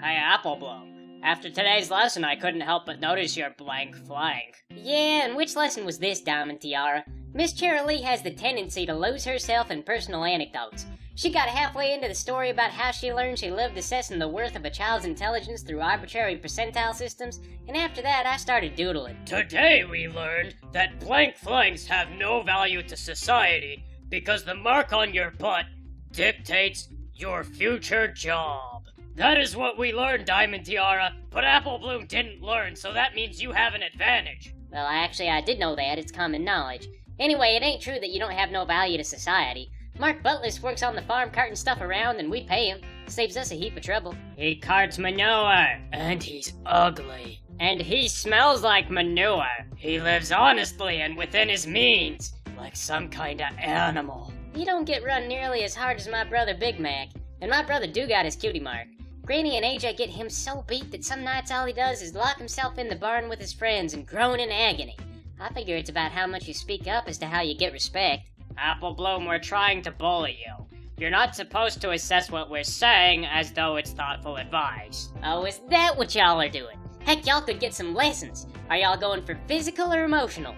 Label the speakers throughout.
Speaker 1: Hey, Apple Bloom. After today's lesson, I couldn't help but notice your blank flank.
Speaker 2: Yeah, and which lesson was this, Diamond Tiara? Miss Cheerilee has the tendency to lose herself in personal anecdotes. She got halfway into the story about how she learned she lived assessing the worth of a child's intelligence through arbitrary percentile systems, and after that I started doodling.
Speaker 1: Today we learned that blank flanks have no value to society because the mark on your butt dictates your future job. That is what we learned, Diamond Tiara, but Apple Bloom didn't learn, so that means you have an advantage.
Speaker 2: Well, I did know that. It's common knowledge. Anyway, it ain't true that you don't have no value to society. Mark Butlis works on the farm carting stuff around and we pay him. Saves us a heap of trouble.
Speaker 1: He carts manure. And he's ugly. And he smells like manure. He lives honestly and within his means, like some kind of animal.
Speaker 2: He don't get run nearly as hard as my brother Big Mac, and my brother do got his cutie mark. Granny and AJ get him so beat that some nights all he does is lock himself in the barn with his friends and groan in agony. I figure it's about how much you speak up as to how you get respect.
Speaker 1: Apple Bloom, we're trying to bully you. You're not supposed to assess what we're saying as though it's thoughtful advice.
Speaker 2: Oh, is that what y'all are doing? Heck, y'all could get some lessons. Are y'all going for physical or emotional?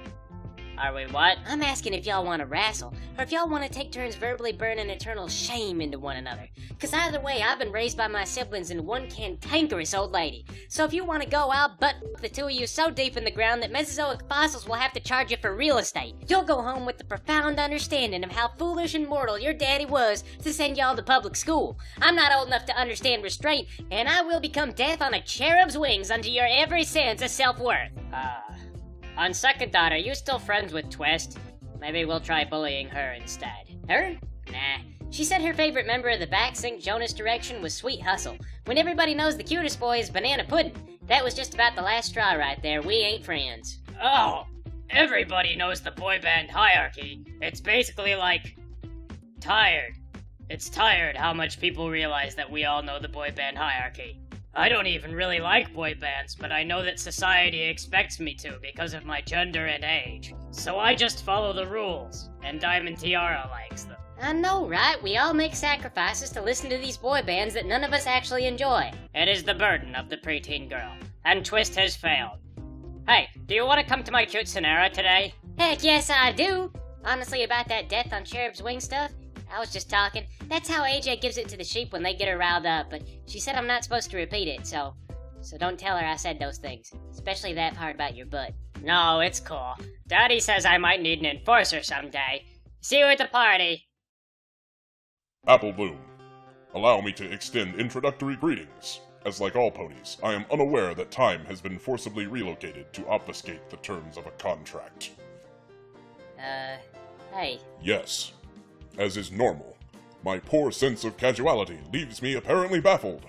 Speaker 1: Are we what?
Speaker 2: I'm asking if y'all want to wrestle, or if y'all want to take turns verbally burning eternal shame into one another. Cause either way, I've been raised by my siblings and one cantankerous old lady. So if you want to go, I'll butt the two of you so deep in the ground that Mesozoic fossils will have to charge you for real estate. You'll go home with the profound understanding of how foolish and mortal your daddy was to send y'all to public school. I'm not old enough to understand restraint, and I will become death on a cherub's wings unto your every sense of self-worth.
Speaker 1: On second thought, are you still friends with Twist? Maybe we'll try bullying her instead.
Speaker 2: Her? Nah. She said her favorite member of the Back Sink Jonas Direction was Sweet Hustle, when everybody knows the cutest boy is Banana Puddin'. That was just about the last straw right there. We ain't friends.
Speaker 1: Oh, everybody knows the boy band hierarchy. It's basically like... tired. It's tired how much people realize that we all know the boy band hierarchy. I don't even really like boy bands, but I know that society expects me to because of my gender and age. So I just follow the rules, and Diamond Tiara likes them.
Speaker 2: I know, right? We all make sacrifices to listen to these boy bands that none of us actually enjoy.
Speaker 1: It is the burden of the preteen girl, and Twist has failed. Hey, do you want to come to my cute Sonera today?
Speaker 2: Heck yes, I do! Honestly, about that death on Cherub's Wing stuff, I was just talking. That's how AJ gives it to the sheep when they get her riled up, but she said I'm not supposed to repeat it, so don't tell her I said those things. Especially that part about your butt.
Speaker 1: No, it's cool. Daddy says I might need an enforcer someday. See you at the party.
Speaker 3: Apple Bloom, allow me to extend introductory greetings. As like all ponies, I am unaware that time has been forcibly relocated to obfuscate the terms of a contract.
Speaker 2: Hey.
Speaker 3: Yes. As is normal, my poor sense of casuality leaves me apparently baffled,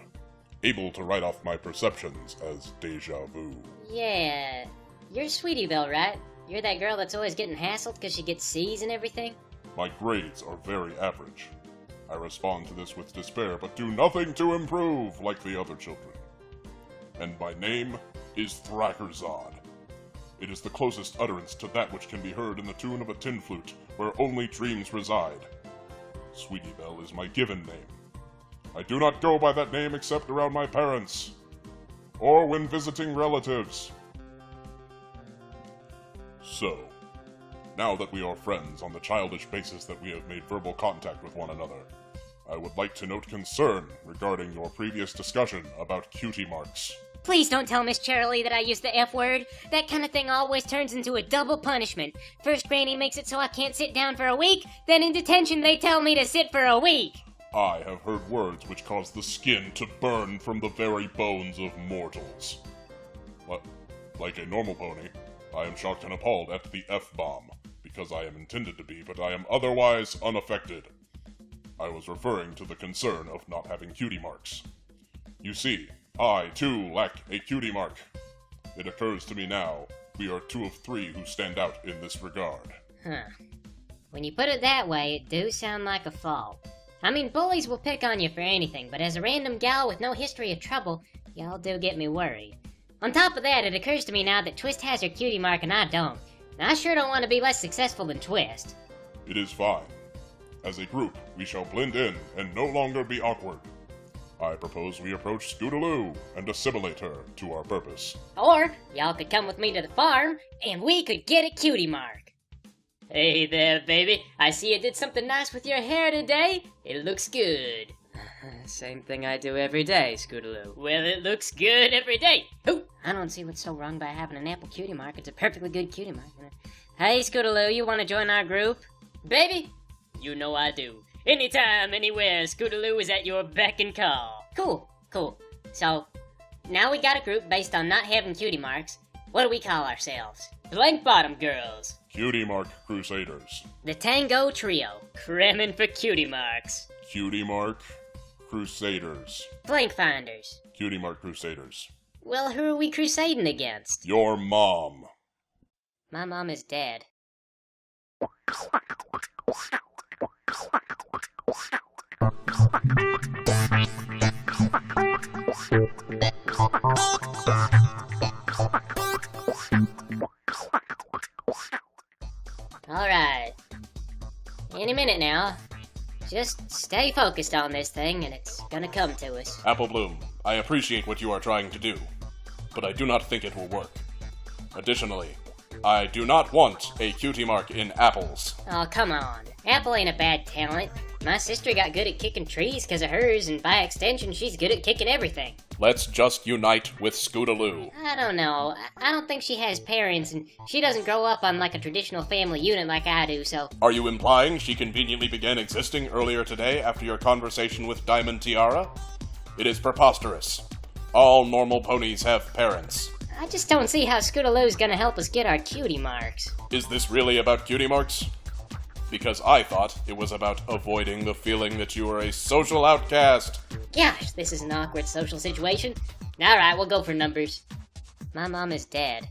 Speaker 3: able to write off my perceptions as déjà vu.
Speaker 2: Yeah, you're Sweetie Belle, right? You're that girl that's always getting hassled because she gets C's and everything?
Speaker 3: My grades are very average. I respond to this with despair, but do nothing to improve like the other children. And my name is Thrakkerzod. It is the closest utterance to that which can be heard in the tune of a tin flute, where only dreams reside. Sweetie Belle is my given name. I do not go by that name except around my parents, or when visiting relatives. So, now that we are friends on the childish basis that we have made verbal contact with one another, I would like to note concern regarding your previous discussion about cutie marks.
Speaker 2: Please don't tell Miss Cheerilee that I used the F word. That kind of thing always turns into a double punishment. First, Granny makes it so I can't sit down for a week, then in detention they tell me to sit for a week.
Speaker 3: I have heard words which cause the skin to burn from the very bones of mortals. Like a normal pony, I am shocked and appalled at the F-bomb, because I am intended to be, but I am otherwise unaffected. I was referring to the concern of not having cutie marks. You see, I, too, lack a cutie mark. It occurs to me now, we are 2 of 3 who stand out in this regard.
Speaker 2: Huh. When you put it that way, it do sound like a fault. I mean, bullies will pick on you for anything, but as a random gal with no history of trouble, y'all do get me worried. On top of that, it occurs to me now that Twist has her cutie mark and I don't. And I sure don't want to be less successful than Twist.
Speaker 3: It is fine. As a group, we shall blend in and no longer be awkward. I propose we approach Scootaloo and assimilate her to our purpose.
Speaker 2: Or, y'all could come with me to the farm, and we could get a cutie mark.
Speaker 1: Hey there, baby. I see you did something nice with your hair today. It looks good.
Speaker 4: Same thing I do every day, Scootaloo.
Speaker 1: Well, it looks good every day. Ooh.
Speaker 2: I don't see what's so wrong by having an apple cutie mark. It's a perfectly good cutie mark. Hey, Scootaloo, you want to join our group?
Speaker 1: Baby, you know I do. Anytime, anywhere, Scootaloo is at your beck and call.
Speaker 2: Cool. So, now we got a group based on not having cutie marks. What do we call ourselves?
Speaker 1: Blank Bottom Girls.
Speaker 3: Cutie Mark Crusaders.
Speaker 2: The Tango Trio.
Speaker 1: Cramming for cutie marks.
Speaker 3: Cutie Mark Crusaders.
Speaker 2: Blank Finders.
Speaker 3: Cutie Mark Crusaders.
Speaker 2: Well, who are we crusading against?
Speaker 3: Your mom.
Speaker 2: My mom is dead. Alright. Any minute now. Just stay focused on this thing and it's gonna come to us.
Speaker 3: Apple Bloom, I appreciate what you are trying to do, but I do not think it will work. Additionally, I do not want a cutie mark in apples.
Speaker 2: Oh, come on. Apple ain't a bad talent. My sister got good at kicking trees because of hers, and by extension, she's good at kicking everything.
Speaker 3: Let's just unite with Scootaloo.
Speaker 2: I don't know. I don't think she has parents, and she doesn't grow up on like a traditional family unit like I do, so...
Speaker 3: Are you implying she conveniently began existing earlier today after your conversation with Diamond Tiara? It is preposterous. All normal ponies have parents.
Speaker 2: I just don't see how Scootaloo's gonna help us get our cutie marks.
Speaker 3: Is this really about cutie marks? Because I thought it was about avoiding the feeling that you are a social outcast.
Speaker 2: Gosh, this is an awkward social situation. Alright, we'll go for numbers. My mom is dead.